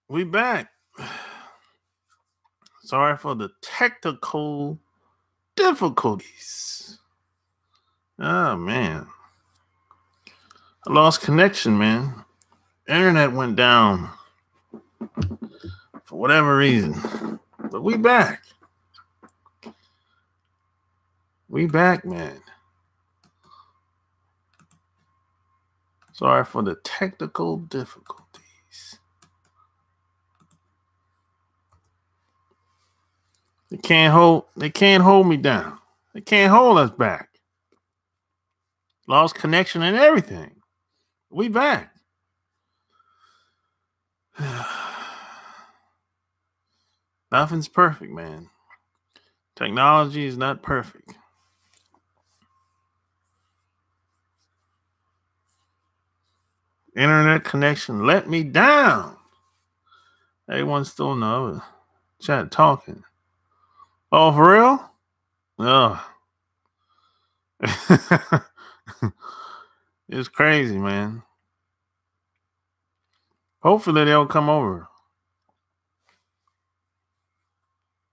We back. Sorry for the technical difficulties. Oh man. I lost connection, man. Internet went down for whatever reason. But we back. We back, man. Sorry for the technical difficulties. They can't hold me down. They can't hold us back. Lost connection and everything. We back. Nothing's perfect, man. Technology is not perfect. Internet connection let me down. Everyone's still in the chat talking. Oh, for real? Oh. It's crazy, man. Hopefully they'll come over.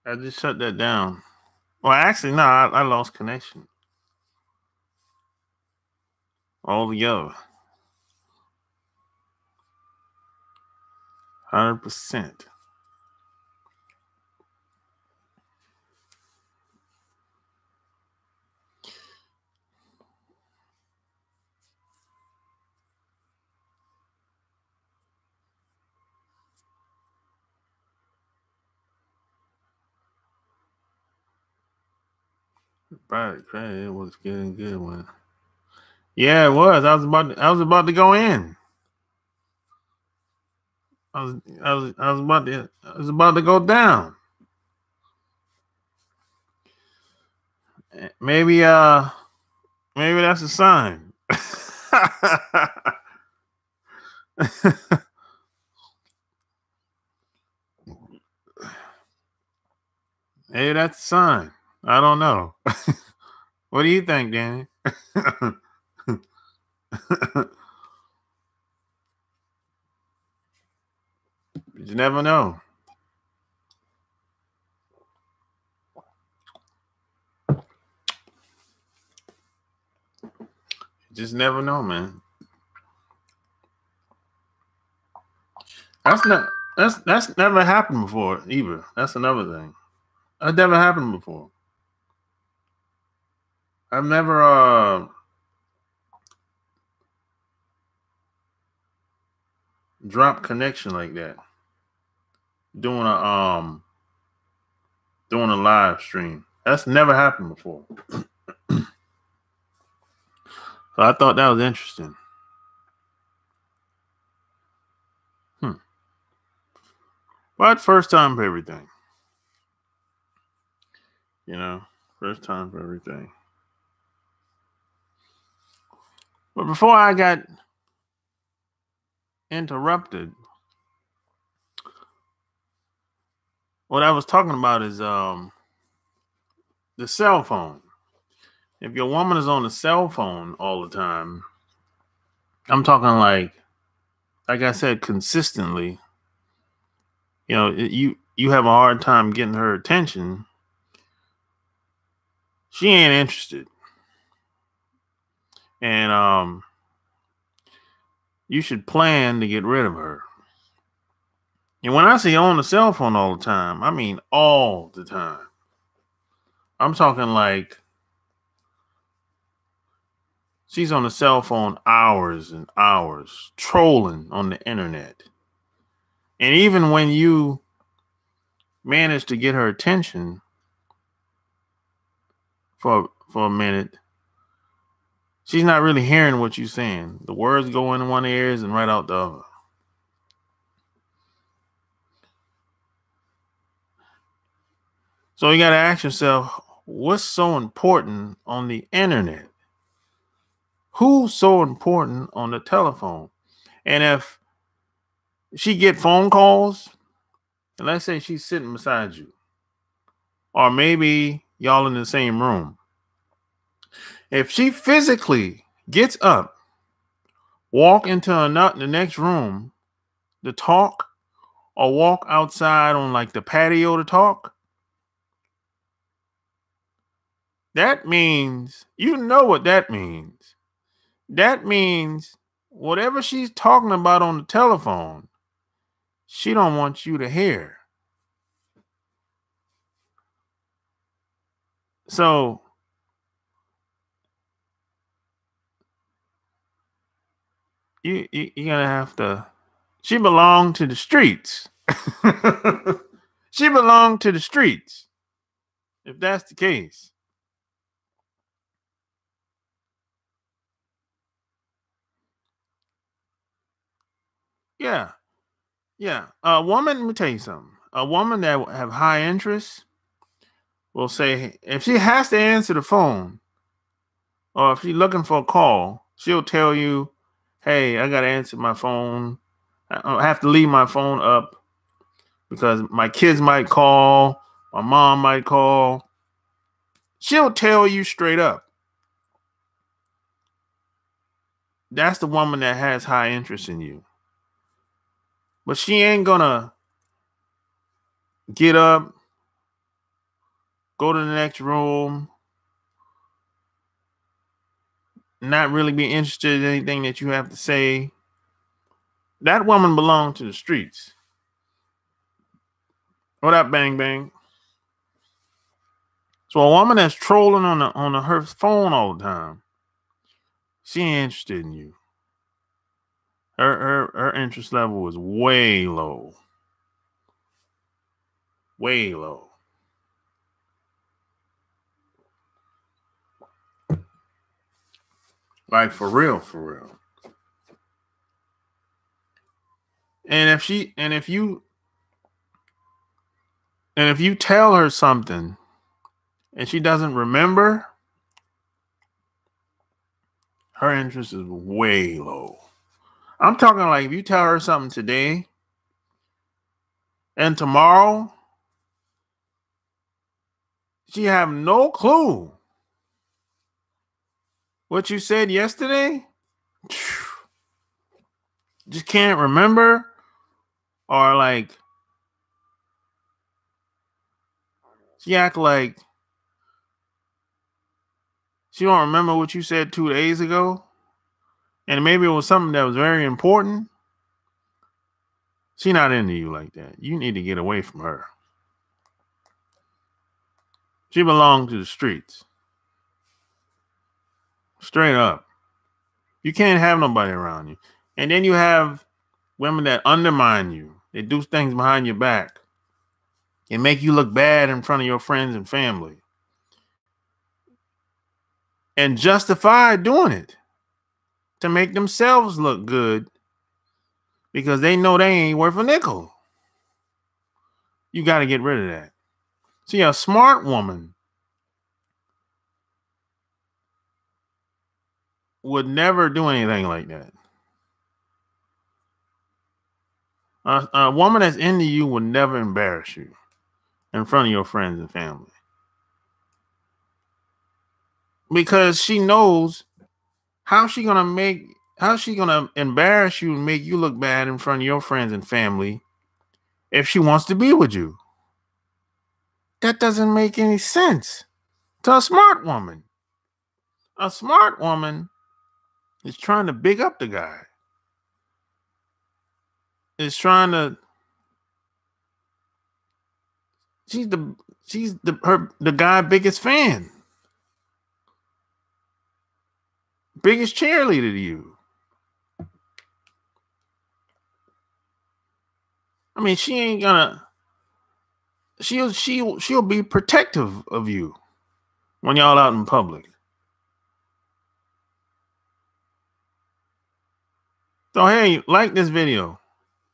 I just shut that down. Well, actually, no, I lost connection altogether. 100%. Right, it was getting good one. Yeah, it was. I was about to go in. I was about to go down. Maybe that's a sign. Maybe that's a sign. I don't know. What do you think, Danny? You never know. You just never know, man. That's never happened before either. That's another thing. That never happened before. I've never dropped connection like that. Doing a live stream. That's never happened before. So I thought that was interesting. But first time for everything. You know, first time for everything. But before I got interrupted, what I was talking about is the cell phone. If your woman is on the cell phone all the time, I'm talking like I said, consistently, you know, you have a hard time getting her attention. She ain't interested. And you should plan to get rid of her. And when I say on the cell phone all the time, I mean all the time. I'm talking like she's on the cell phone hours and hours, trolling on the internet. And even when you manage to get her attention for a minute, she's not really hearing what you're saying. The words go in one ears and right out the other. So you got to ask yourself, what's so important on the internet? Who's so important on the telephone? And if she get phone calls, and let's say she's sitting beside you, or maybe y'all in the same room. If she physically gets up, walk into the next room to talk, or walk outside on like the patio to talk, that means, you know what that means. That means whatever she's talking about on the telephone, she don't want you to hear. So you're gonna have to. She belonged to the streets. She belonged to the streets. If that's the case, yeah, yeah. A woman, let me tell you something. A woman that have high interests will say if she has to answer the phone or if she's looking for a call, she'll tell you, "Hey, I gotta answer my phone. I have to leave my phone up because my kids might call, my mom might call." She'll tell you straight up. That's the woman that has high interest in you. But she ain't gonna get up, go to the next room, not really be interested in anything that you have to say. That woman belongs to the streets. What up, bang bang? So a woman that's trolling on her phone all the time, she ain't interested in you. Her interest level is way low. Way low. Like for real, for real. And if you tell her something and she doesn't remember, her interest is way low. I'm talking like if you tell her something today and tomorrow she have no clue what you said yesterday, just can't remember, or like she act like she don't remember what you said 2 days ago, and maybe it was something that was very important. She not into you like that. You need to get away from her. She belongs to the streets. Straight up. You can't have nobody around you. And then you have women that undermine you. They do things behind your back and make you look bad in front of your friends and family. And justify doing it to make themselves look good because they know they ain't worth a nickel. You got to get rid of that. See, a smart woman would never do anything like that. A woman that's into you would never embarrass you in front of your friends and family because she knows how she gonna embarrass you and make you look bad in front of your friends and family if she wants to be with you. That doesn't make any sense to a smart woman. A smart woman is trying to big up the guy. Is trying to. She's the guy biggest fan, biggest cheerleader to you. I mean, she ain't gonna. She'll be protective of you when y'all out in public. So hey, like this video,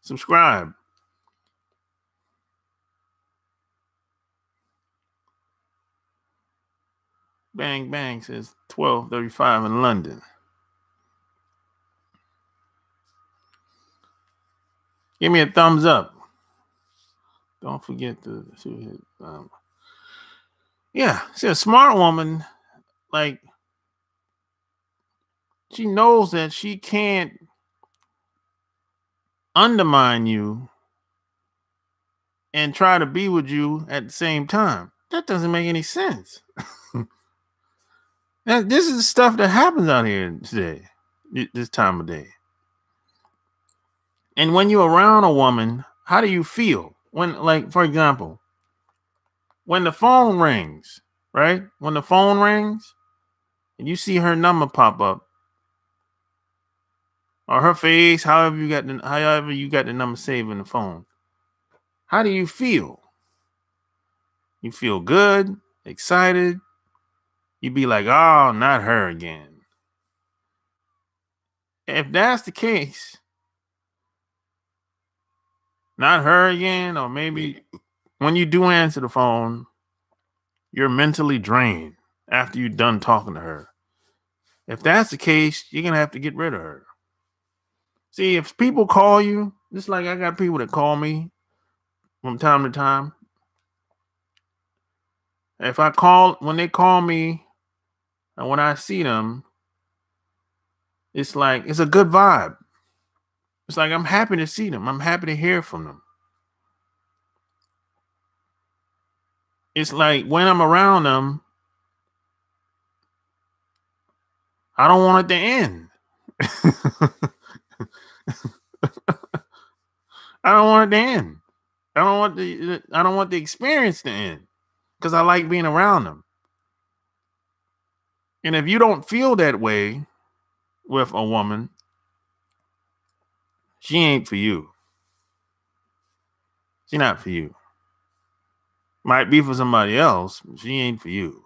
subscribe. Bang bang says 12:35 in London. Give me a thumbs up. Don't forget to hit. Yeah, see, a smart woman, like she knows that she can't undermine you and try to be with you at the same time. That doesn't make any sense. This is stuff that happens out here today, this time of day. And when you're around a woman, how do you feel? When, like, for example, when the phone rings, right? When the phone rings and you see her number pop up or her face, however you got the number saved in the phone, how do you feel? You feel good, excited. You be like, oh, not her again. If that's the case, not her again, or maybe when you do answer the phone, you're mentally drained after you're done talking to her. If that's the case, you're going to have to get rid of her. See, if people call you, just like I got people that call me from time to time. When they call me and when I see them, it's like, it's a good vibe. It's like, I'm happy to see them. I'm happy to hear from them. It's like when I'm around them, I don't want it to end. I don't want it to end. I don't want the experience to end because I like being around them. And if you don't feel that way with a woman, she ain't for you. She's not for you. Might be for somebody else, but she ain't for you.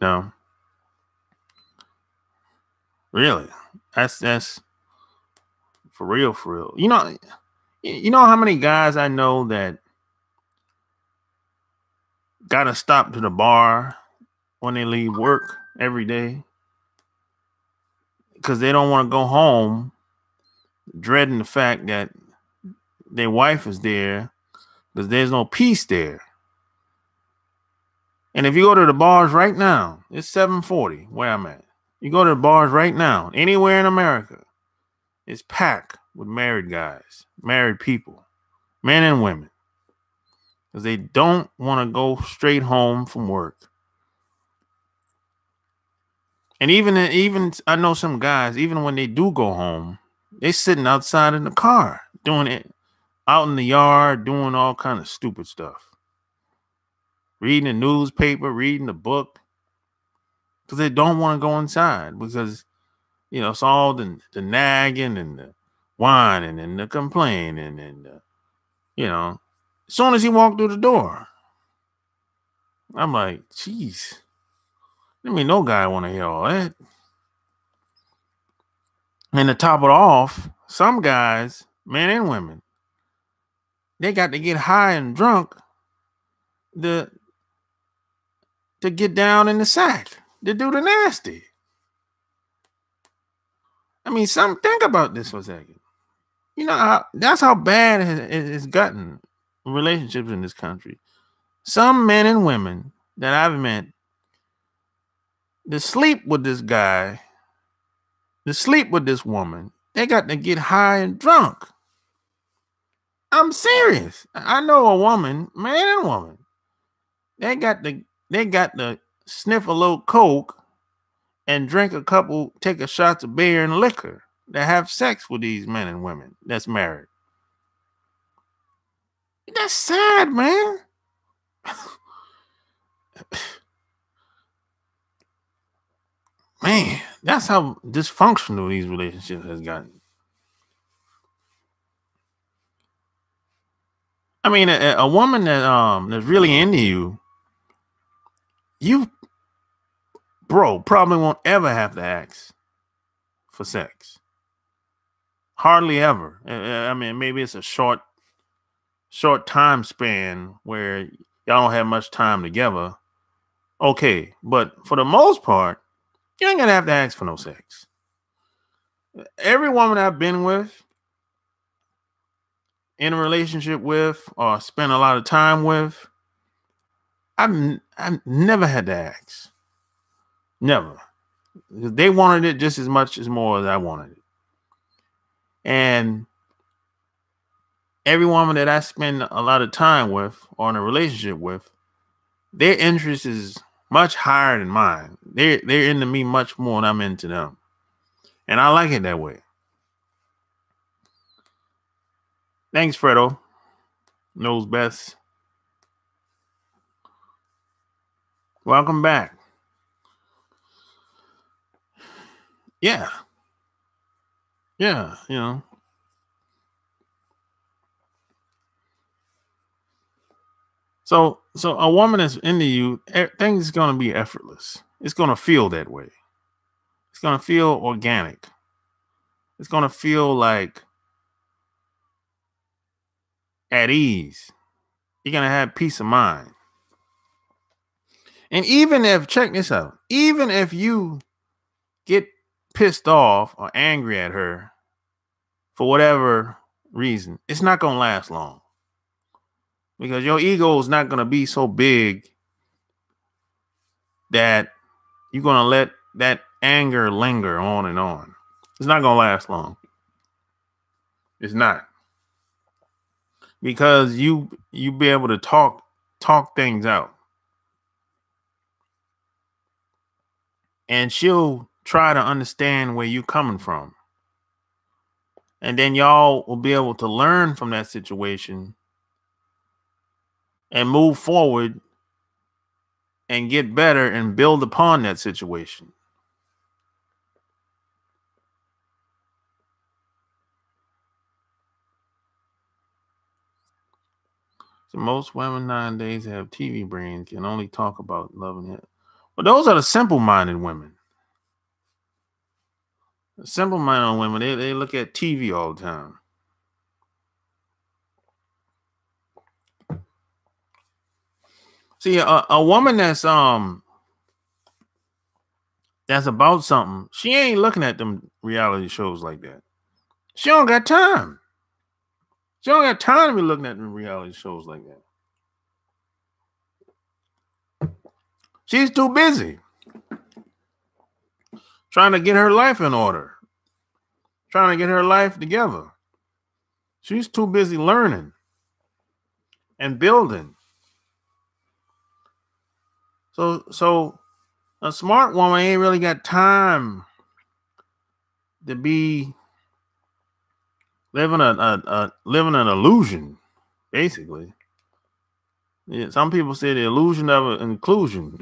No. Really. That's for real, for real. You know how many guys I know that gotta stop to the bar when they leave work every day because they don't want to go home dreading the fact that their wife is there because there's no peace there. And if you go to the bars right now, it's 7:40 where I'm at. You go to the bars right now, anywhere in America, it's packed with married guys, married people, men and women, because they don't want to go straight home from work. And even I know some guys, even when they do go home, they sitting outside in the car doing it out in the yard, doing all kind of stupid stuff. Reading the newspaper, reading the book, because they don't want to go inside because, it's all the nagging and the whining and the complaining and, as soon as he walked through the door, I'm like, geez, no guy want to hear all that. And to top it off, some guys, men and women, they got to get high and drunk to get down in the sack, to do the nasty. Think about this for a second. That's how bad it's gotten relationships in this country. Some men and women that I've met, to sleep with this guy, to sleep with this woman, they got to get high and drunk. I'm serious. I know a woman, man and woman, they got to sniff a little coke and take a shots of beer and liquor to have sex with these men and women that's married. That's sad, man. Man, that's how dysfunctional these relationships has gotten. A woman that's really into you, bro, probably won't ever have to ask for sex. Hardly ever. Maybe it's a short time span where y'all don't have much time together. Okay, but for the most part, you ain't gonna have to ask for no sex. Every woman I've been with, in a relationship with, or spent a lot of time with, I've never had to ask. Never. They wanted it just as much as more as I wanted it. And every woman that I spend a lot of time with or in a relationship with, their interest is much higher than mine. They're into me much more than I'm into them. And I like it that way. Thanks, Fredo. Knows best. Welcome back. Yeah. Yeah, you know. So a woman that's into you, things is gonna be effortless. It's gonna feel that way. It's gonna feel organic. It's gonna feel like at ease. You're gonna have peace of mind. And even if, check this out, even if you get pissed off or angry at her for whatever reason, it's not gonna last long. Because your ego is not gonna be so big that you're gonna let that anger linger on and on. It's not gonna last long. It's not. Because you be able to talk things out. And she'll try to understand where you're coming from. And then y'all will be able to learn from that situation and move forward and get better and build upon that situation. So most women nowadays have TV brains, can only talk about love and hate. But those are the simple-minded women. The simple-minded women, they look at TV all the time. See, a woman that's about something, she ain't looking at them reality shows like that. She don't got time. She don't got time to be looking at them reality shows like that. She's too busy trying to get her life in order, trying to get her life together. She's too busy learning and building. So a smart woman ain't really got time to be living living an illusion, basically. Yeah, some people say the illusion of inclusion.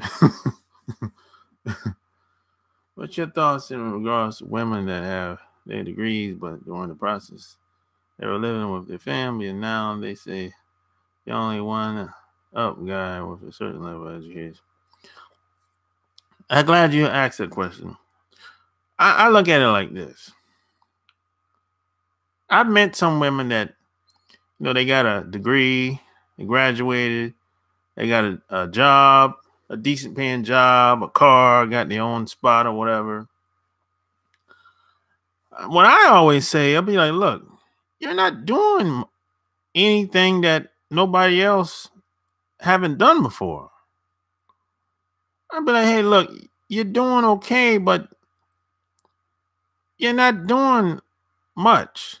What's your thoughts in regards to women that have their degrees, but during the process they were living with their family, and now they say the only one up guy with a certain level of education? I'm glad you asked that question. I look at it like this. I've met some women that, they got a degree, they graduated, they got a job, a decent paying job, a car, got their own spot or whatever. What I always say, I'll be like, look, you're not doing anything that nobody else haven't done before. I'll be like, hey, look, you're doing okay, but you're not doing much.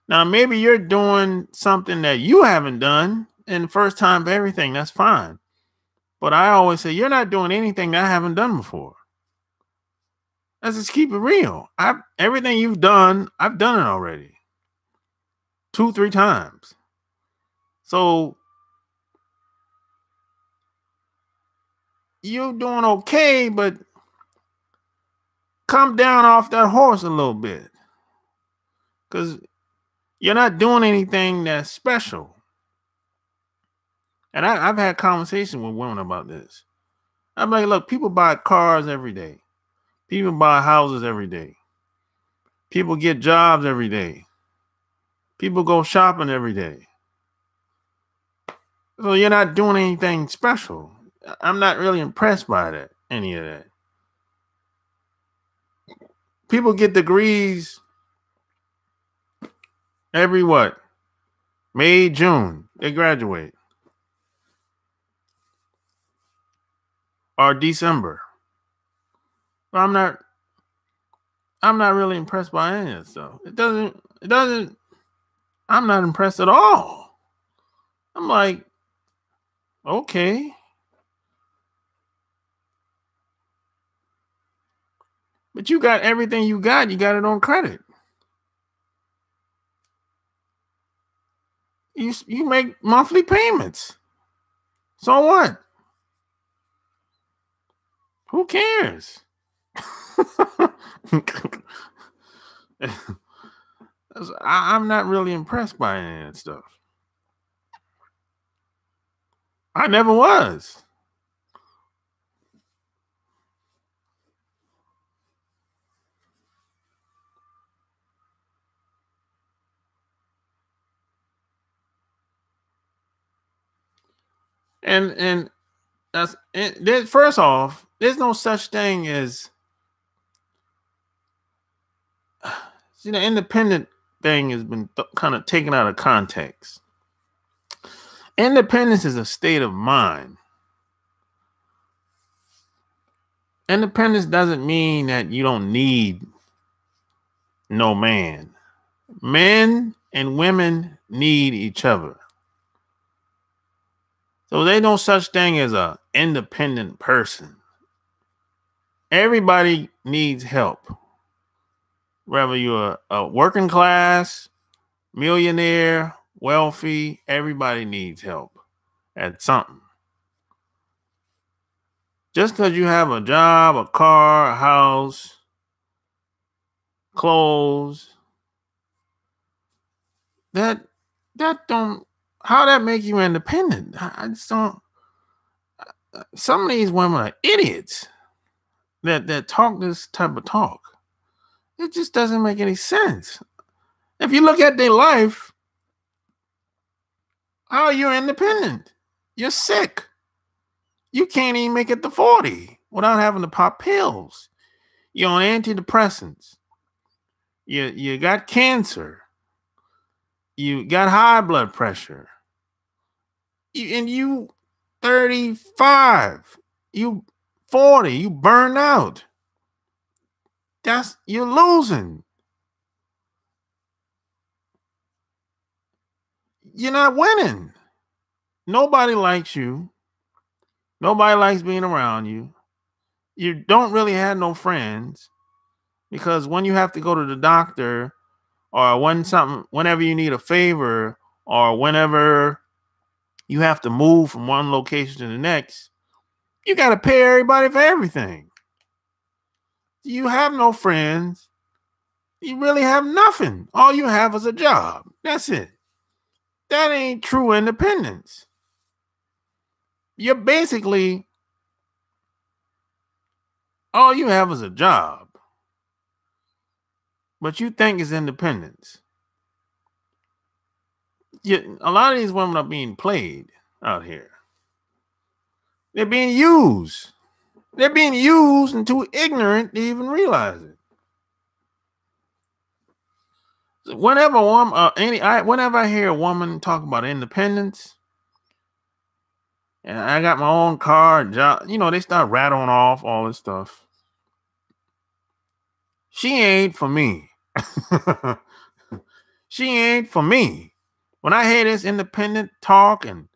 Now, maybe you're doing something that you haven't done, and first time for everything, that's fine. But I always say, you're not doing anything that I haven't done before. Let's just keep it real. Everything you've done, I've done it already. 2-3 times. So you're doing okay, but come down off that horse a little bit. Because you're not doing anything that's special. And I've had conversations with women about this. I'm like, look, people buy cars every day. People buy houses every day. People get jobs every day. People go shopping every day. So you're not doing anything special. I'm not really impressed by that, any of that. People get degrees every what? May, June, they graduate. Or December. I'm not really impressed by any of that stuff. It doesn't I'm not impressed at all. I'm like, okay. But you got everything you got it on credit. You make monthly payments. So what? Who cares? I'm not really impressed by any of that stuff. I never was. And first off, there's no such thing as, see, the independent thing has been kind of taken out of context. Independence is a state of mind. Independence doesn't mean that you don't need no man. Men and women need each other. So there's no such thing as an independent person. Everybody needs help. Whether you're a working class, millionaire, wealthy, everybody needs help at something. Just because you have a job, a car, a house, clothes, that don't, how that make you independent? I just don't. Some of these women are idiots that talk this type of talk. It just doesn't make any sense. If you look at their life, how you're independent? You're sick. You can't even make it to 40 without having to pop pills. You're on antidepressants. You got cancer. You got high blood pressure. And you 35. You 40. You burn out. You're losing. You're not winning. Nobody likes you. Nobody likes being around you. You don't really have no friends, because when you have to go to the doctor, or whenever you need a favor, or whenever you have to move from one location to the next, you got to pay everybody for everything. You have no friends. You really have nothing. All you have is a job. That's it. That ain't true independence. You're basically, all you have is a job, but you think it's independence. A lot of these women are being played out here. They're being used. They're being used and too ignorant to even realize it. Whenever whenever I hear a woman talk about independence, and I got my own car, job, they start rattling off all this stuff. She ain't for me. She ain't for me. When I hear this independent talk and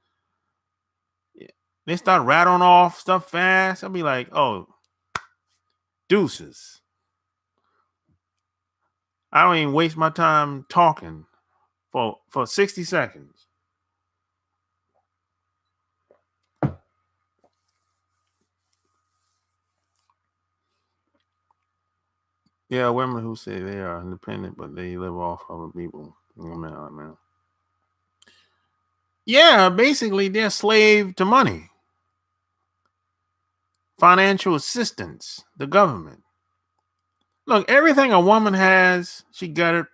they start rattling off stuff fast, I'll be like, oh, deuces. I don't even waste my time talking for 60 seconds. Yeah, women who say they are independent, but they live off other people. Man. Yeah, basically they're slave to money. Financial assistance, the government. Look, everything a woman has, she got it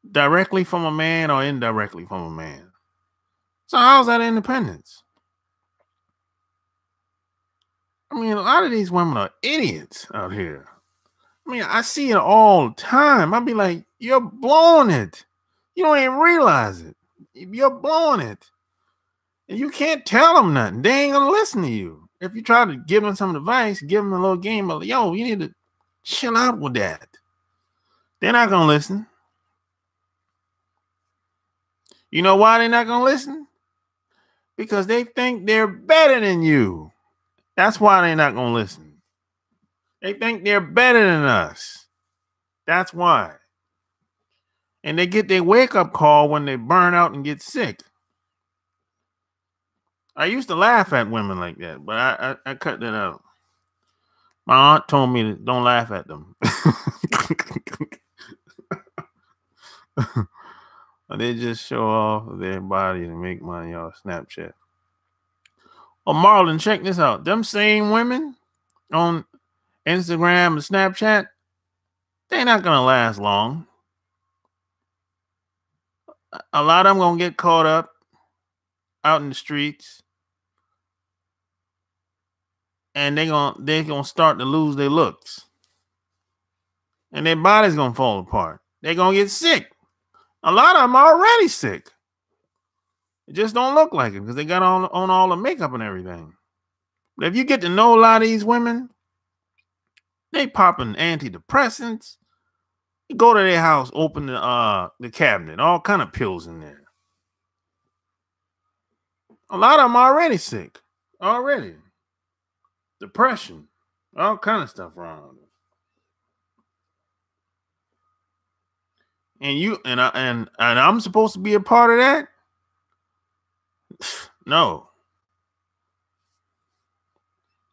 directly from a man or indirectly from a man. So how's that independence? I mean, a lot of these women are idiots out here. I mean, I see it all the time. I'd be like, you're blowing it. You don't even realize it. You're blowing it. And you can't tell them nothing. They ain't going to listen to you. If you try to give them some advice, give them a little game of, yo, you need to chill out with that. They're not going to listen. You know why they're not going to listen? Because they think they're better than you. That's why they're not going to listen. They think they're better than us. That's why. And they get their wake-up call when they burn out and get sick. I used to laugh at women like that, but I cut that out. My aunt told me to don't laugh at them. They just show off their body and make money off Snapchat. Oh, Marlon, check this out. Them same women on Instagram and Snapchat, they're not going to last long. A lot of them going to get caught up out in the streets. And they're gonna start to lose their looks. And their body's going to fall apart. They're going to get sick. A lot of them are already sick. It just don't look like it because they got on all the makeup and everything. But if you get to know a lot of these women, they popping antidepressants. You go to their house, open the cabinet, all kind of pills in there. A lot of them are already sick. Already. Depression. All kind of stuff wrong with them. And I'm supposed to be a part of that? No.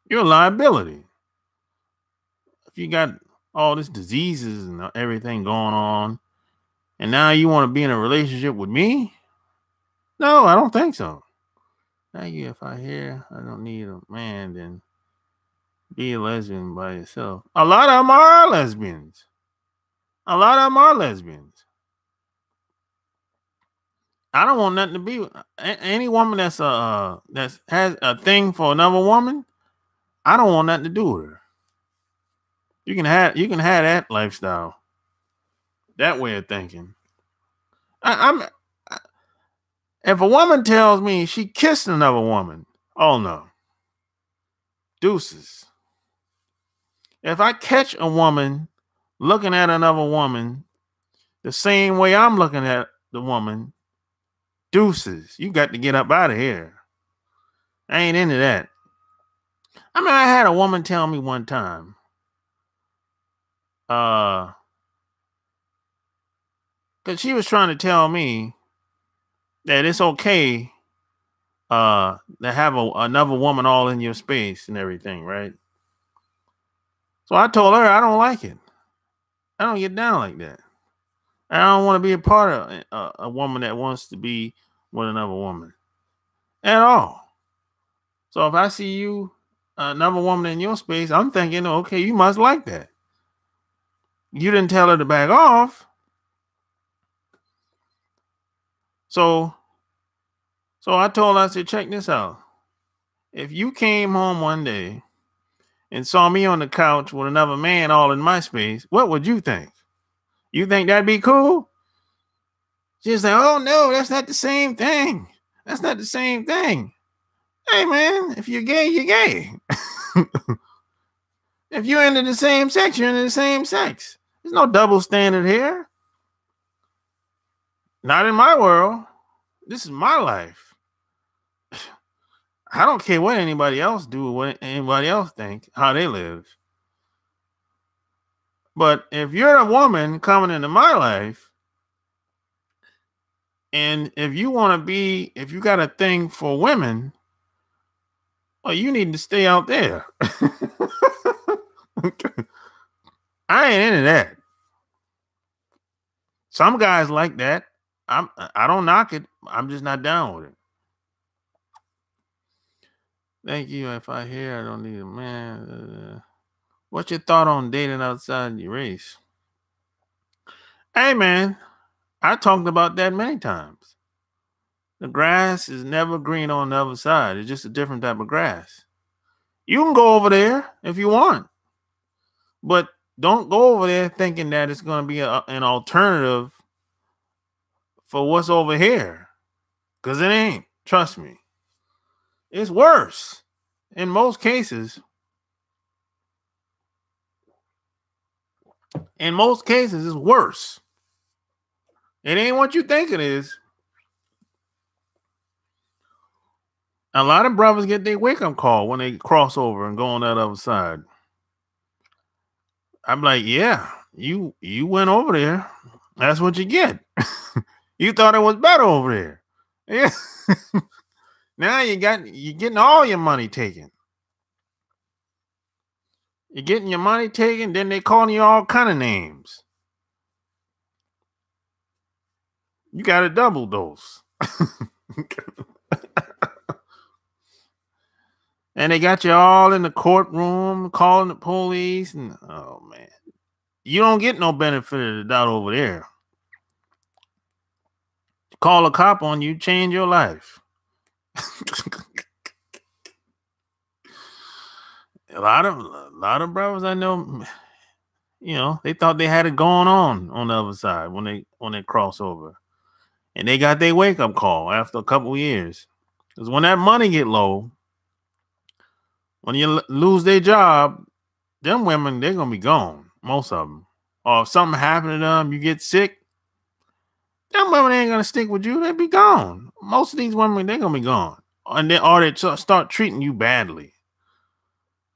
You're a liability. If you got all these diseases and everything going on, and now you want to be in a relationship with me? No, I don't think so. Thank you. If I hear I don't need a man, then be a lesbian by yourself. A lot of them are lesbians. A lot of them are lesbians. I don't want nothing to be with any woman that has a thing for another woman. I don't want nothing to do with her. You can have that lifestyle, that way of thinking. If a woman tells me she kissed another woman, oh no, deuces. If I catch a woman looking at another woman the same way I'm looking at the woman, deuces. You got to get up out of here. I ain't into that. I mean, I had a woman tell me one time, because she was trying to tell me that it's okay to have another woman all in your space and everything, right? So I told her I don't like it. I don't get down like that. I don't want to be a part of a woman that wants to be with another woman at all. So if I see you, another woman in your space, I'm thinking, okay, you must like that. You didn't tell her to back off. So I told her, I said, check this out. If you came home one day and saw me on the couch with another man all in my space, what would you think? You think that'd be cool? She's like, oh no, that's not the same thing. That's not the same thing. Hey man, if you're gay, you're gay. If you're into the same sex, you're into the same sex. There's no double standard here. Not in my world. This is my life. I don't care what anybody else do, what anybody else think, how they live. But if you're a woman coming into my life, and if you got a thing for women, well, you need to stay out there. I ain't into that. Some guys like that. I don't knock it. I'm just not down with it. Thank you. If I hear I don't need a man. What's your thought on dating outside your race? Hey man, I talked about that many times. The grass is never green on the other side. It's just a different type of grass. You can go over there if you want, but don't go over there thinking that it's going to be an alternative for what's over here, because it ain't. Trust me. It's worse in most cases. In most cases, it's worse. It ain't what you think it is. A lot of brothers get their wake up call when they cross over and go on that other side. I'm like, yeah, you went over there. That's what you get. You thought it was better over there. Yeah. Now you're getting all your money taken. You're getting your money taken, then they calling you all kind of names. You got a double dose. And they got you all in the courtroom calling the police. And oh man, you don't get no benefit of the doubt over there. Call a cop on you, change your life. A lot of brothers I know, they thought they had it going on the other side when they cross over, and they got their wake up call after a couple of years. Because when that money get low, when you lose their job, them women they're gonna be gone, most of them. Or if something happened to them, you get sick, them women ain't gonna stick with you. They be gone. Most of these women they're gonna be gone, and then or they start treating you badly.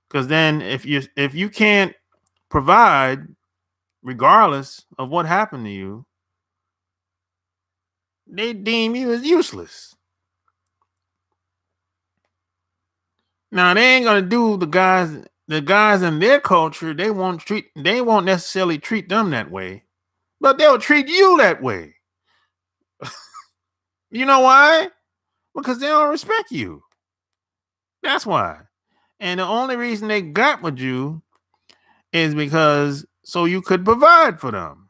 Because then if you can't provide, regardless of what happened to you, they deem you as useless. Now they ain't gonna do the guys in their culture, they won't necessarily treat them that way, but they'll treat you that way. You know why? Because they don't respect you. That's why. And the only reason they got with you is because so you could provide for them.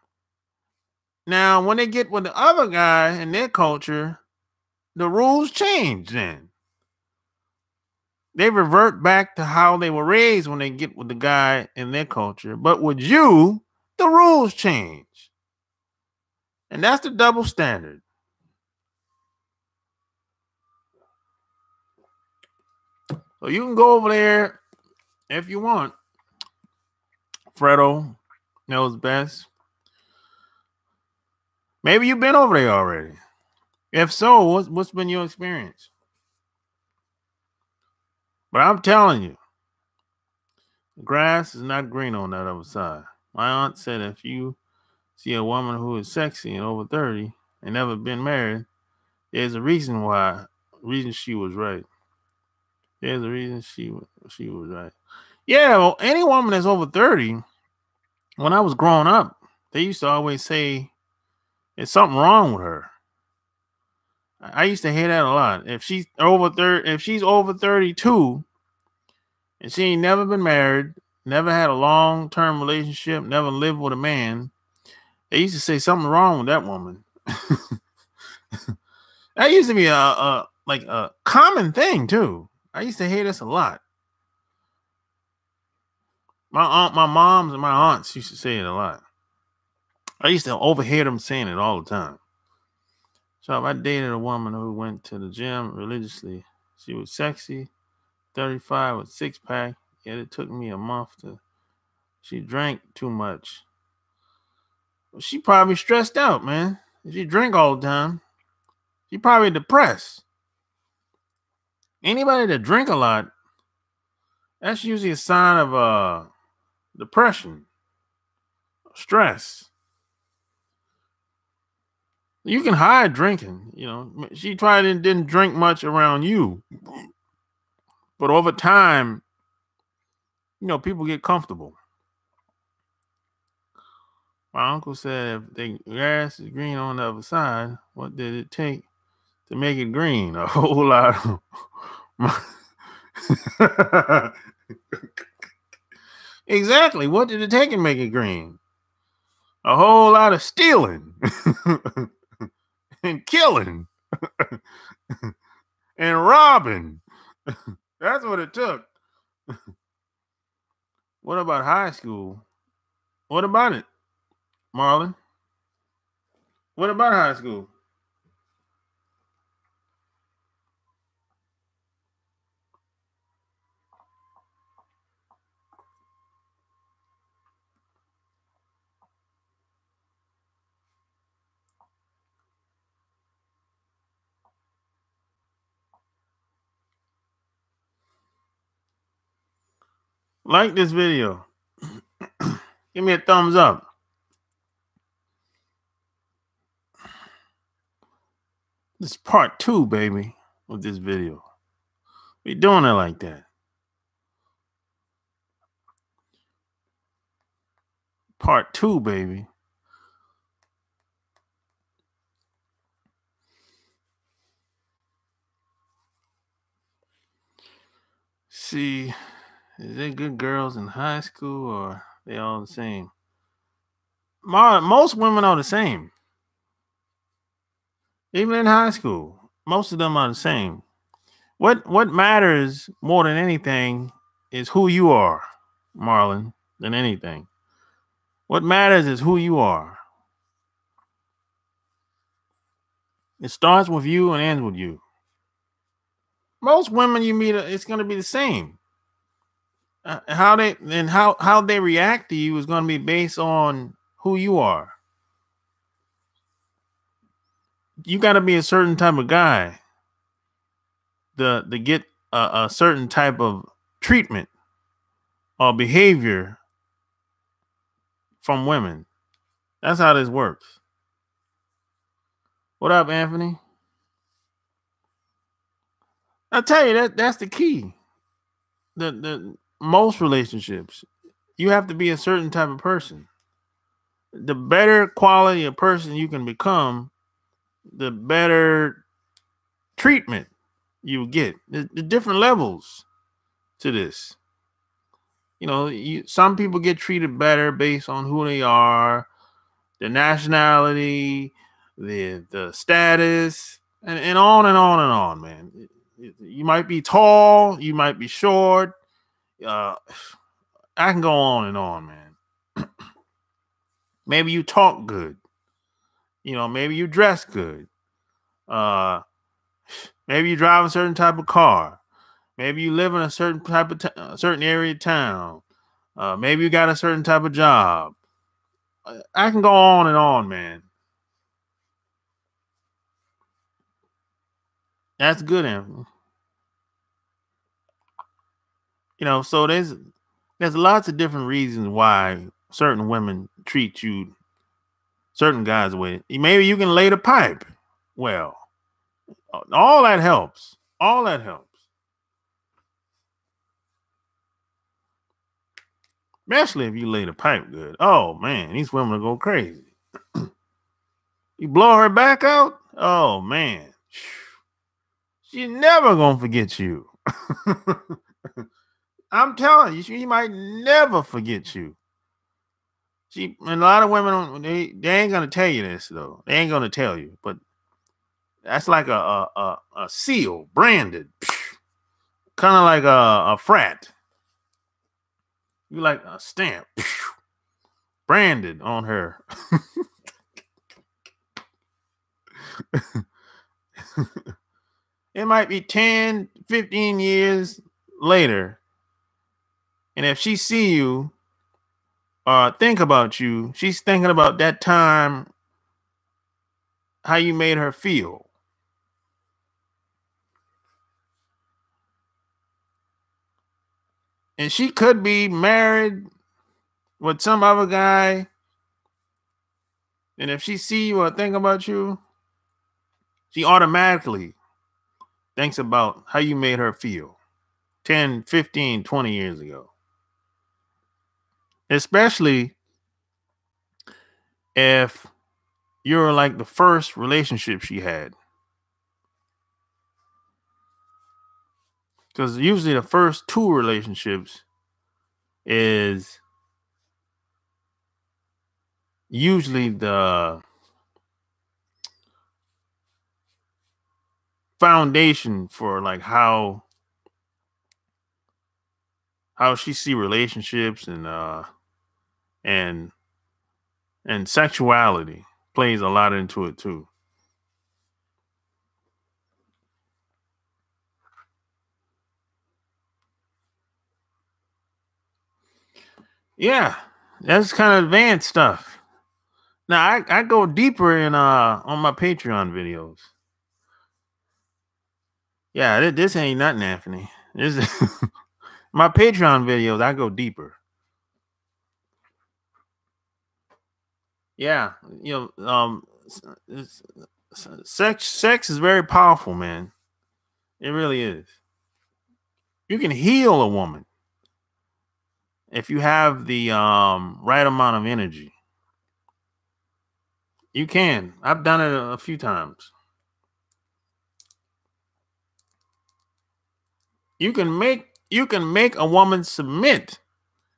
Now, when they get with the other guy in their culture, the rules change then. They revert back to how they were raised when they get with the guy in their culture. But with you, the rules change. And that's the double standard. So you can go over there if you want. Fredo knows best. Maybe you've been over there already. If so, what's been your experience? But I'm telling you, the grass is not green on that other side. My aunt said if you see a woman who is sexy and over 30 and never been married, there's a reason why. Reason she was right. There's a reason she was right. Yeah, well, any woman that's over 30, when I was growing up, they used to always say there's something wrong with her. I used to hear that a lot. If she's over 32 and she ain't never been married, never had a long-term relationship, never lived with a man, they used to say something wrong with that woman. That used to be a common thing too. I used to hear this a lot. My moms and my aunts used to say it a lot. I used to overhear them saying it all the time. So if I dated a woman who went to the gym religiously, she was sexy, 35 with six pack, yet it took me a month to. She drank too much. She probably stressed out, man. She drink all the time. She probably depressed. Anybody that drink a lot, that's usually a sign of depression, stress. You can hide drinking, She tried and didn't drink much around you. But over time, people get comfortable. My uncle said if the grass is green on the other side, what did it take to make it green? A whole lot of Exactly. What did it take to make it green? A whole lot of stealing and killing and robbing. That's what it took. What about high school? What about it, Marlon? What about high school? Like this video. Give me a thumbs up. This is part 2, baby, of this video. We doing it like that. Part 2, baby. See, is there good girls in high school or they all the same? Most women are the same. Even in high school, most of them are the same. What matters more than anything is who you are, Marlon, than anything. What matters is who you are. It starts with you and ends with you. Most women you meet, it's going to be the same. How they react to you is going to be based on who you are. You got to be a certain type of guy to get a certain type of treatment or behavior from women. That's how this works. What up, Anthony? I tell you that's the key. The most relationships, you have to be a certain type of person. The better quality of person you can become, the better treatment you get. The different levels to this. You know, some people get treated better based on who they are, the nationality, the status, and on and on and on, man. You might be tall, you might be short. I can go on and on, man. Maybe you talk good. You know, maybe you dress good. Maybe you drive a certain type of car. Maybe you live in a certain type of certain area of town. Maybe you got a certain type of job. I can go on and on, man. That's good, Anthony. You know, so there's lots of different reasons why certain women treat you, certain guys with. Maybe you can lay the pipe well. All that helps. All that helps. Especially if you lay the pipe good. Oh man, these women will go crazy. You blow her back out? Oh man. She's never gonna forget you. I'm telling you, she might never forget you. And a lot of women, they ain't gonna tell you this though. They ain't gonna tell you, but that's like a seal branded, kind of like a frat. You like a stamp branded on her. It might be 10, 15 years later. And if she see you or think about you, she's thinking about that time, how you made her feel. And she could be married with some other guy. And if she see you or think about you, she automatically thinks about how you made her feel 10, 15, 20 years ago. Especially if you're like the first relationship she had. Because usually the first 2 relationships is usually the foundation for like how she see relationships and sexuality plays a lot into it too. Yeah, that's kind of advanced stuff. Now I go deeper in on my Patreon videos. Yeah, this ain't nothing, Anthony. This My Patreon videos, I go deeper. Yeah, sex is very powerful, man. It really is. You can heal a woman if you have the right amount of energy. You can. I've done it a few times. You can make a woman submit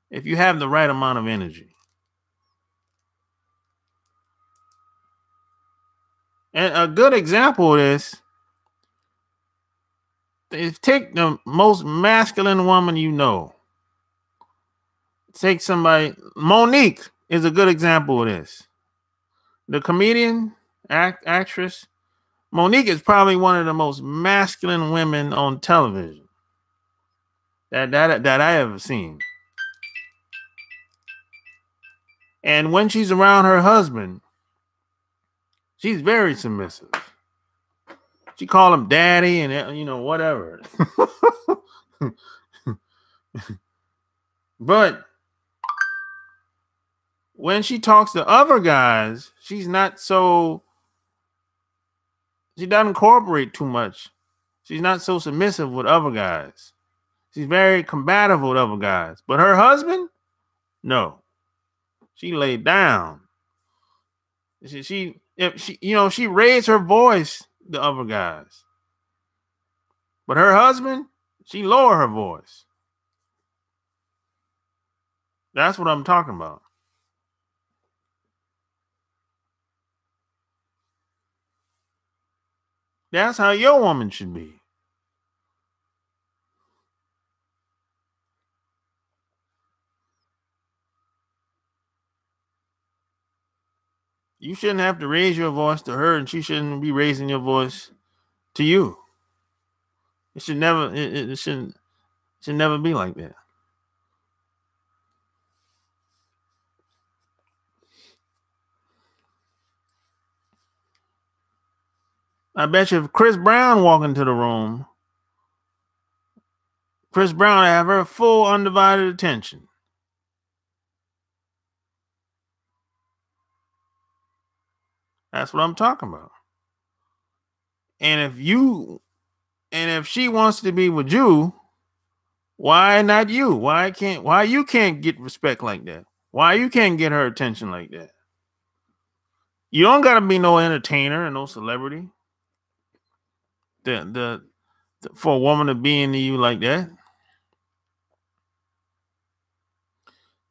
if you have the right amount of energy. And a good example of this is take the most masculine woman you know. Take somebody. Monique is a good example of this. The comedian, actress. Monique is probably one of the most masculine women on television that I ever seen. And when she's around her husband, she's very submissive. She call him daddy and whatever. But when she talks to other guys, she doesn't cooperate too much. She's not so submissive with other guys. She's very combative with other guys. But her husband, no. She laid down. She raised her voice to other guys. But her husband, she lowered her voice. That's what I'm talking about. That's how your woman should be. You shouldn't have to raise your voice to her, and she shouldn't be raising your voice to you. It should never. It should never be like that. I bet you if Chris Brown walked into the room, Chris Brown would have her full undivided attention. That's what I'm talking about. And if she wants to be with you, why not you? Why you can't get respect like that? Why you can't get her attention like that? You don't gotta be no entertainer and no celebrity. For a woman to be into you like that.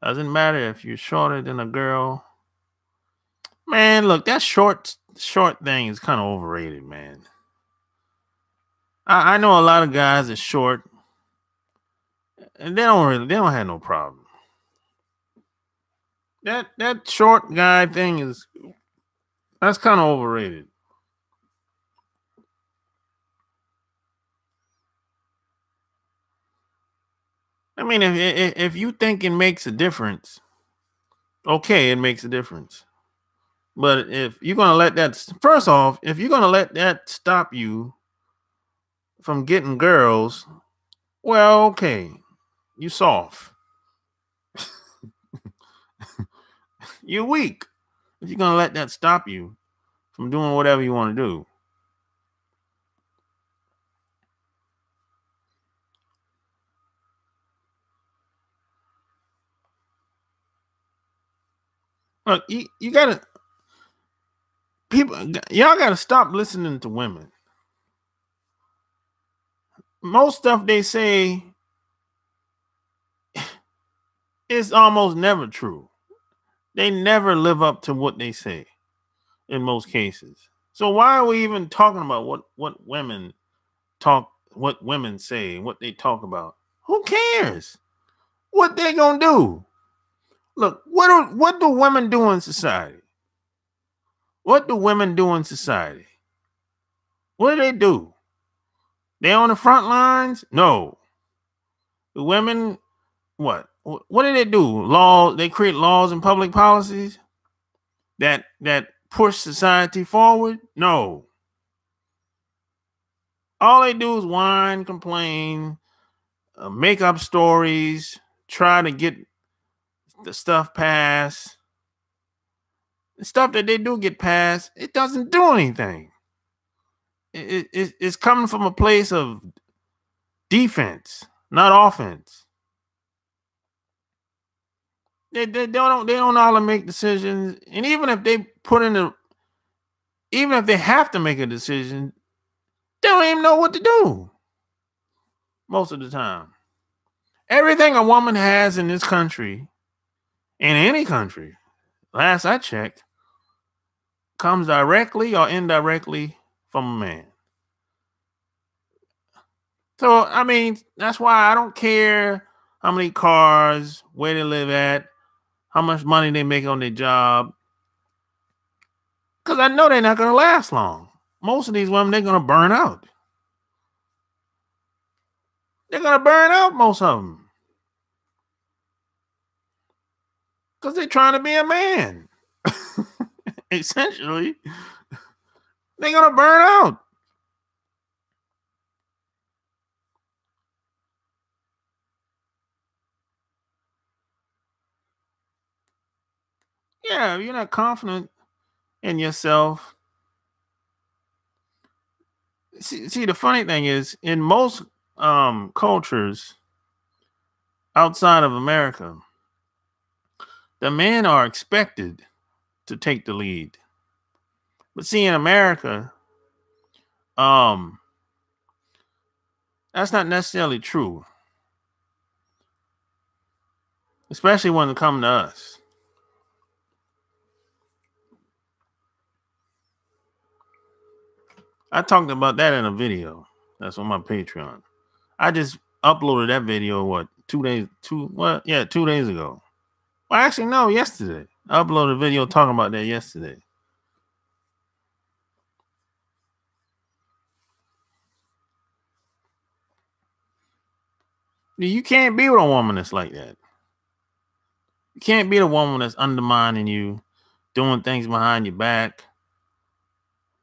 Doesn't matter if you're shorter than a girl. Man, look, that short thing is kind of overrated, man. I know a lot of guys are short, and they don't have no problem. That short guy thing that's kind of overrated. I mean, if you think it makes a difference, okay, it makes a difference. But if you're gonna let that, first off, if you're gonna let that stop you from getting girls, well, okay, you soft. You're weak. If you're gonna let that stop you from doing whatever you want to do. Look, you gotta y'all gotta stop listening to women. Most stuff they say is almost never true. They never live up to what they say in most cases. So why are we even talking about what women say, what they talk about? Who cares? What they gonna do? Look, what do women do in society? What do women do in society? What do they do? They on the front lines? No. The women, what? What do they do? They create laws and public policies that push society forward? No. All they do is whine, complain, make up stories, try to get the stuff passed. The stuff that they do get passed, it doesn't do anything. It's coming from a place of defense, not offense. They don't know how to make decisions, and even if they even if they have to make a decision, they don't even know what to do most of the time. Everything a woman has in this country, in any country, last I checked, comes directly or indirectly from a man. So, I mean, that's why I don't care how many cars, where they live at, how much money they make on their job, because I know they're not going to last long. Most of these women, they're going to burn out. They're going to burn out, most of them, because they're trying to be a man. Essentially, they're going to burn out. Yeah, if you're not confident in yourself. See, the funny thing is, in most cultures outside of America, the men are expected to take the lead. But see, in America, that's not necessarily true, especially when it comes to us. I talked about that in a video that's on my Patreon. I just uploaded that video 2 days ago. Well, actually, no, yesterday. I uploaded a video talking about that yesterday. You can't be with a woman that's like that. You can't be the woman that's undermining you, doing things behind your back.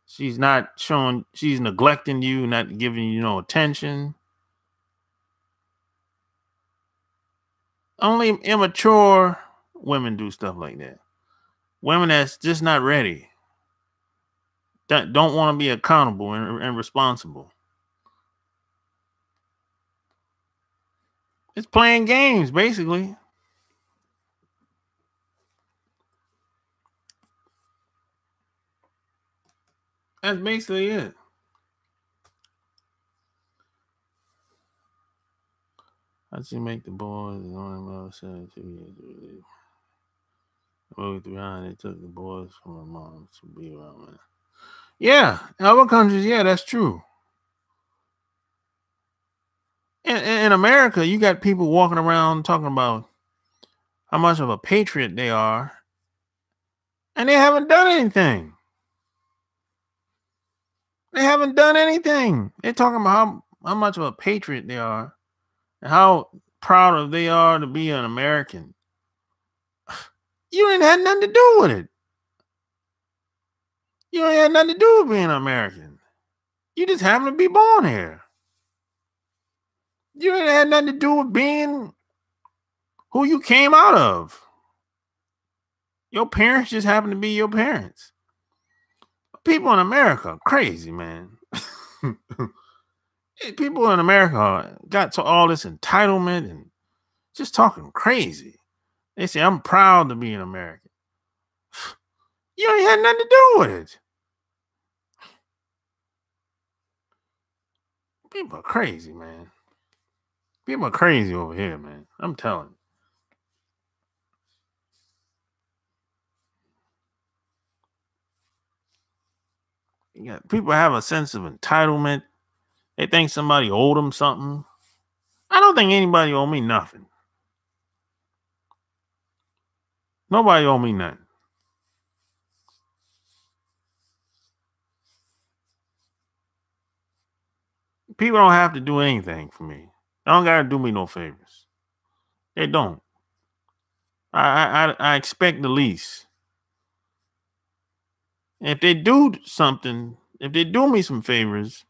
She's neglecting you, not giving you no attention. Only immature women do stuff like that. Women that's just not ready, that don't want to be accountable and responsible. It's playing games, basically. That's basically it. How'd she make the boys? Moved behind, they took the boys from her mom to be around me. Yeah, in other countries, yeah, that's true. In America, you got people walking around talking about how much of a patriot they are, and they haven't done anything. They haven't done anything. They're talking about how much of a patriot they are and how proud they are to be an American. You ain't had nothing to do with it. You ain't had nothing to do with being an American. You just happen to be born here. You ain't had nothing to do with being who you came out of. Your parents just happen to be your parents. People in America are crazy, man. People in America got to all this entitlement and just talking crazy. They say, I'm proud to be an American. You ain't had nothing to do with it. People are crazy, man. People are crazy over here, man. I'm telling you. People have a sense of entitlement. They think somebody owed them something. I don't think anybody owe me nothing. Nobody owe me nothing. People don't have to do anything for me. They don't gotta do me no favors. They don't. I expect the least. If they do something, if they do me some favors,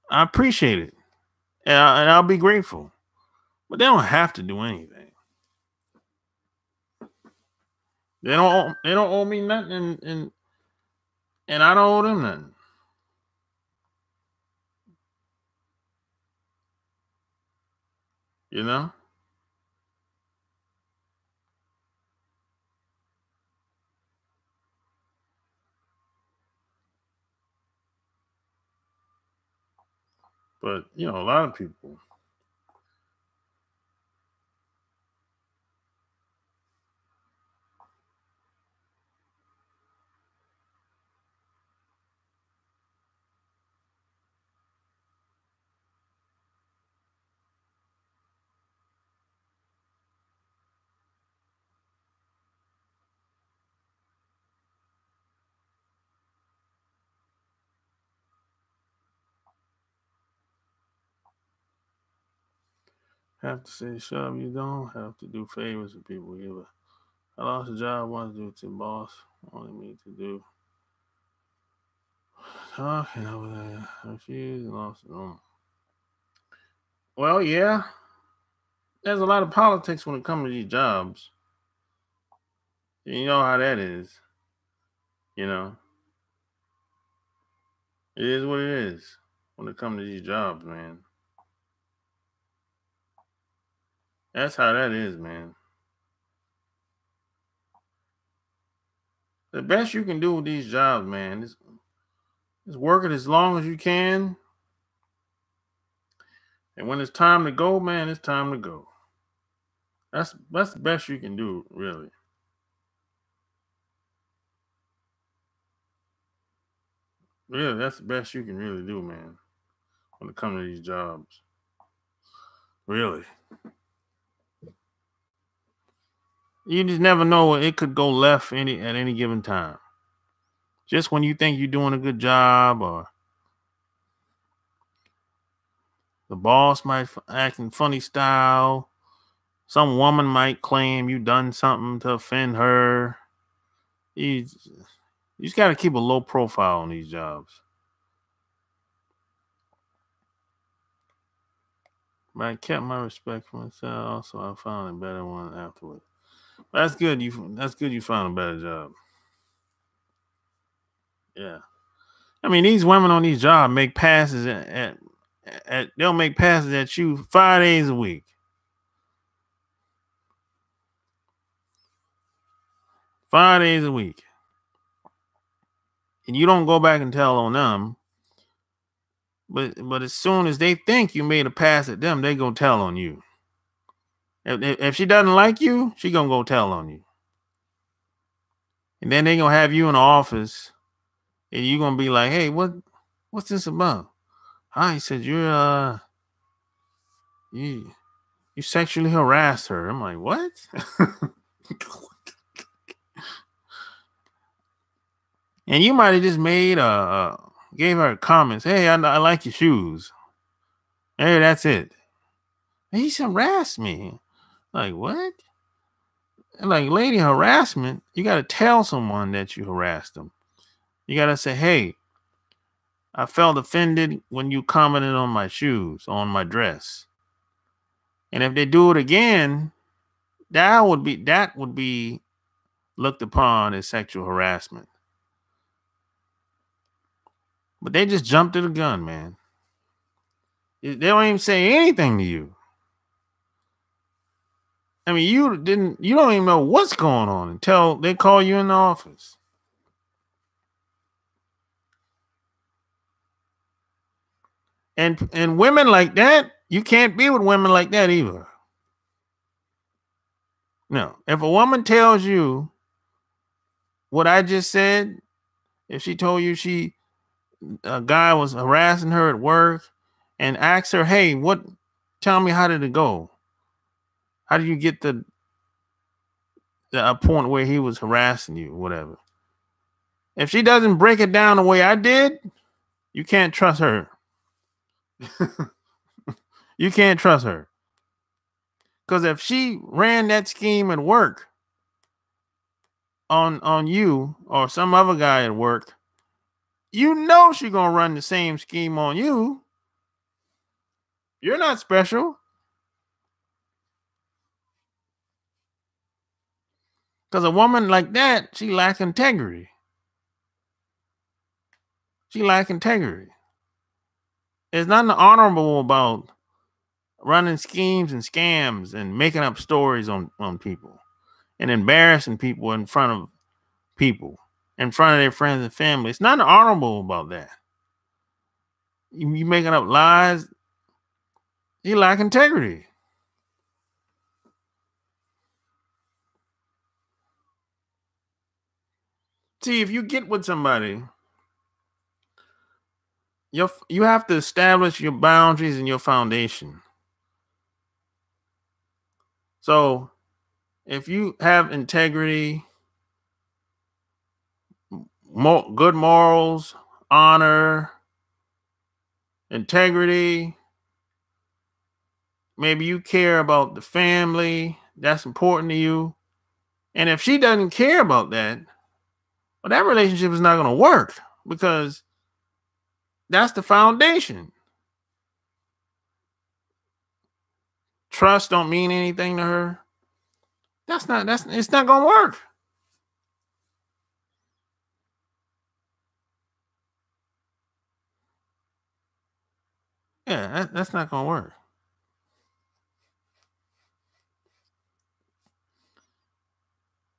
I appreciate it. and I'll be grateful. But they don't have to do anything. They don't owe me nothing, and I don't owe them nothing. You know? But a lot of people have to say, shut up, you don't have to do favors to people either. I lost a job once due to boss wanted me to do. Talking over there. I refused and lost the room. Well, yeah. There's a lot of politics when it comes to these jobs. You know how that is. You know. It is what it is when it comes to these jobs, man. That's how that is, man. The best you can do with these jobs, man, is work it as long as you can. And when it's time to go, man, it's time to go. That's the best you can do, really. Really, that's the best you can really do, man, when it comes to these jobs. Really. You just never know, it could go left at any given time. Just when you think you're doing a good job, or the boss might act in funny style, some woman might claim you done something to offend her. You just got to keep a low profile on these jobs. But I kept my respect for myself, so I found a better one afterward. That's good. You found a better job. Yeah. I mean, these women on these jobs make passes they'll make passes at you 5 days a week. 5 days a week. And you don't go back and tell on them. But as soon as they think you made a pass at them, they gonna tell on you. If she doesn't like you, she gonna go tell on you. And then they gonna have you in the office, and you gonna be like, "Hey, what's this about?" He said you sexually harassed her. I'm like, what? And you might have just gave her comments. Hey, I like your shoes. Hey, that's it. And he harassed me. Like, what? Like, lady, harassment, you got to tell someone that you harassed them. You got to say, hey, I felt offended when you commented on my shoes, on my dress. And if they do it again, that would be looked upon as sexual harassment. But they just jumped to the gun, man. They don't even say anything to you. I mean, you don't even know what's going on until they call you in the office. And women like that, you can't be with women like that either. No, if a woman tells you what I just said, if she told you a guy was harassing her at work, and asked her, hey, tell me, how did it go? How did you get the point where he was harassing you, whatever? If she doesn't break it down the way I did, you can't trust her. You can't trust her. Because if she ran that scheme at work on you or some other guy at work, you know she's going to run the same scheme on you. You're not special. Because a woman like that, she lacks integrity. She lacks integrity. There's nothing honorable about running schemes and scams and making up stories on people and embarrassing people in front of people, in front of their friends and family. It's nothing honorable about that. You making up lies, you lack integrity. See, if you get with somebody, you have to establish your boundaries and your foundation. So if you have integrity, good morals, honor, integrity, maybe you care about the family, that's important to you. And if she doesn't care about that, well, that relationship is not going to work because that's the foundation. Trust don't mean anything to her. It's not going to work. Yeah, that's not going to work.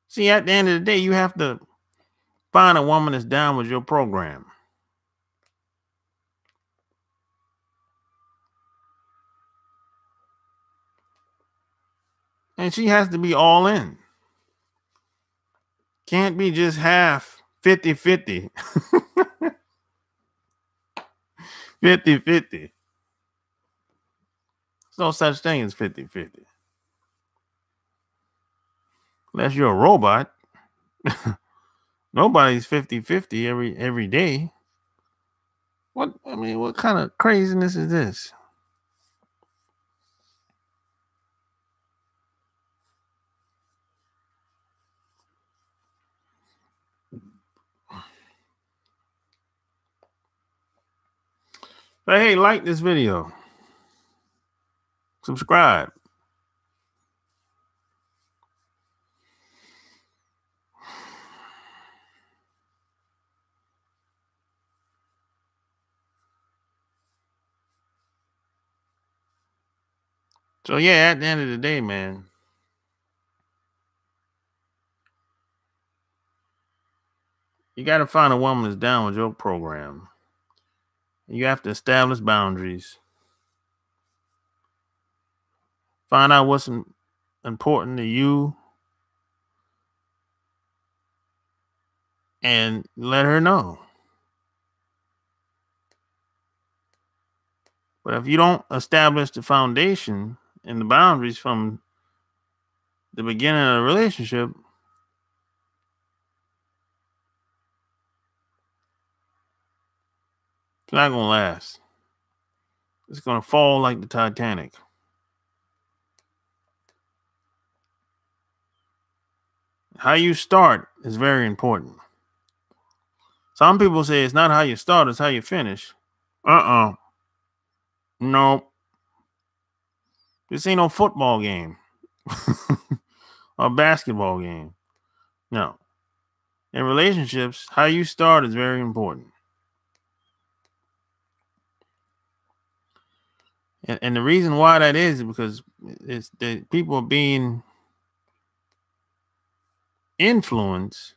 See, at the end of the day, you have to find a woman that's down with your program. And she has to be all in. Can't be just half 50-50. 50-50. There's no such thing as 50-50. Unless you're a robot. Nobody's 50-50 every day. What kind of craziness is this? But hey, like this video. Subscribe. So yeah, at the end of the day, man, you got to find a woman that's down with your program. You have to establish boundaries. Find out what's important to you and let her know. But if you don't establish the foundation and the boundaries from the beginning of the relationship, it's not going to last. It's going to fall like the Titanic. How you start is very important. Some people say it's not how you start, it's how you finish. No. This ain't no football game or basketball game. No. In relationships, how you start is very important. And the reason why that is because it's the people are being influenced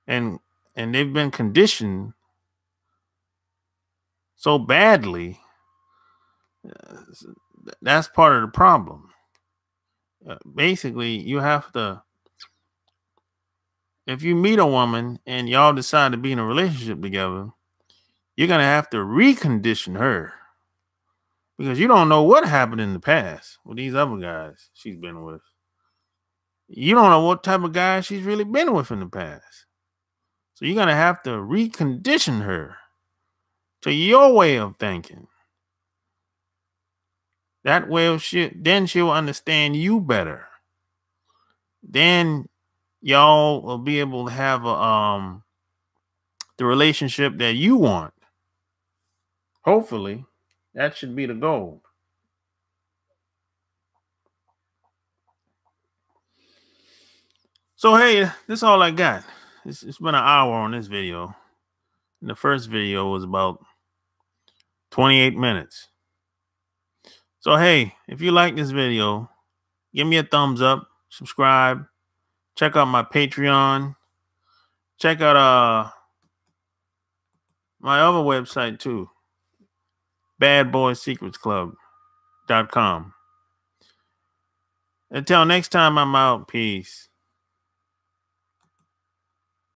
and they've been conditioned so badly. That's part of the problem. Basically, you have to, if you meet a woman and y'all decide to be in a relationship together, you're going to have to recondition her because you don't know what happened in the past with these other guys she's been with. You don't know what type of guy she's really been with in the past. So you're going to have to recondition her to your way of thinking. That way, she'll understand you better. Then y'all will be able to have the relationship that you want. Hopefully, that should be the goal. So, hey, this is all I got. It's been an hour on this video. And the first video was about 28 minutes. So, hey, if you like this video, give me a thumbs up, subscribe, check out my Patreon, check out my other website too, badboysecretsclub.com. Until next time, I'm out. Peace.